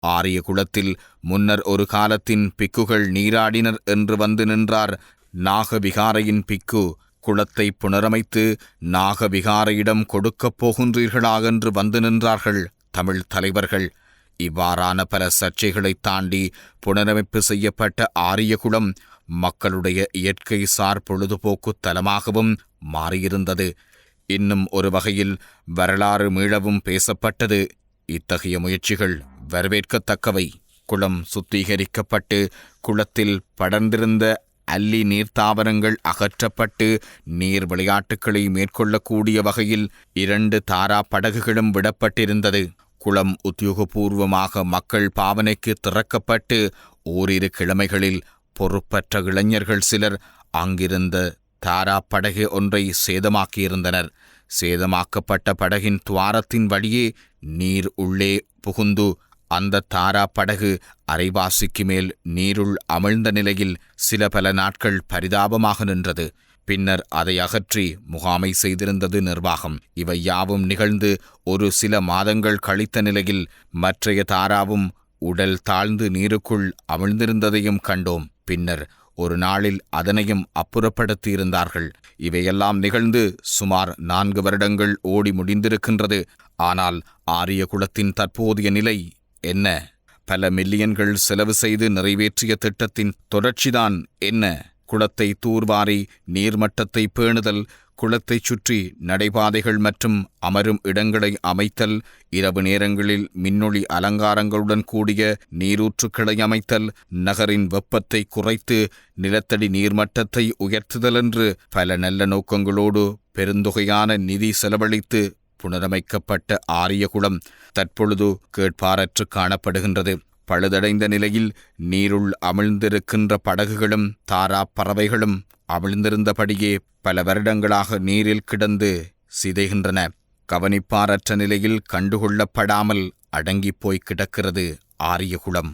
ஆரிய குளத்தில் முன்னர் ஒரு காலத்தின் பிக்குகள் நீராடினர் என்று வந்து நின்றார் நாகவிகாரையின் பிக்கு. குளத்தை புனரமைத்து நாகவிகாரையிடம் கொடுக்கப் போகின்றீர்களா என்று வந்து நின்றார்கள் தமிழ் தலைவர்கள். இவ்வாறான பல சர்ச்சைகளைத் தாண்டி புனரமைப்பு செய்யப்பட்ட ஆரியகுளம் மக்களுடைய இயற்கை சார் பொழுதுபோக்கு தலமாகவும் மாறியிருந்தது. இன்னும் ஒரு வகையில் வரலாறு மீளவும் பேசப்பட்டது. இத்தகைய முயற்சிகள் வரவேற்கத்தக்கவை. குளம் சுத்திகரிக்கப்பட்டு குளத்தில் படர்ந்திருந்த அல்லி நீர்த்தாவரங்கள் அகற்றப்பட்டு நீர் விளையாட்டுக்களை மேற்கொள்ளக்கூடிய வகையில் 2 தாரா படகுகளும் விடப்பட்டிருந்தது. குளம் உத்தியோகபூர்வமாக மக்கள் பாவனைக்கு திறக்கப்பட்டு ஓரிரு கிழமைகளில் பொறுப்பற்ற இளைஞர்கள் சிலர் அங்கிருந்த தாரா படகு ஒன்றை சேதமாக்கியிருந்தனர். சேதமாக்கப்பட்ட படகின் துவாரத்தின் வழியே நீர் உள்ளே புகுந்து அந்த தாரா படகு அரைவாசிக்கு மேல் நீருள் அமிழ்ந்த நிலையில் சில பல நாட்கள் பரிதாபமாக நின்றது. பின்னர் அதை அகற்றி முகாமை செய்திருந்தது நிர்வாகம். இவை யாவும் நிகழ்ந்து ஒரு சில மாதங்கள் கழித்த நிலையில் மற்றைய தாராவும் உடல் தாழ்ந்து நீருக்குள் அமிழ்ந்திருந்ததையும் கண்டோம். பின்னர் ஒரு நாளில் அதனையும் அப்புறப்படுத்தியிருந்தார்கள். இவையெல்லாம் நிகழ்ந்து சுமார் 4 வருடங்கள் ஓடி முடிந்திருக்கின்றது. ஆனால் ஆரிய குளத்தின் தற்போதைய நிலை என்ன? பல மில்லியன்கள் செலவு செய்து நிறைவேற்றிய திட்டத்தின் தொடர்ச்சிதான் என்ன? குளத்தை தூர்வாரி நீர்மட்டத்தை பேணுதல், குளத்தைச் சுற்றி நடைபாதைகள் மற்றும் அமரும் இடங்களை அமைத்தல், இரவு நேரங்களில் மின்னொளி அலங்காரங்களுடன் கூடிய நீரூற்றுக்களை அமைத்தல், நகரின் வெப்பத்தை குறைத்து நிலத்தடி நீர்மட்டத்தை உயர்த்துதல் என்று பல நல்ல நோக்கங்களோடு பெருந்தொகையான நிதி செலவழித்து புனரமைக்கப்பட்ட ஆரியகுளம் தற்பொழுது கேட்பாரற்று காணப்படுகின்றது. பழுதடைந்த நிலையில் நீருள் அமிழ்ந்திருக்கின்ற படகுகளும் தாரா பறவைகளும் அமிழ்ந்திருந்தபடியே பல வருடங்களாக நீரில் கிடந்து சிதைகின்றன. கவனிப்பாரற்ற நிலையில் கண்டுகொள்ளப்படாமல் அடங்கிப்போய் கிடக்கிறது ஆரியகுளம்.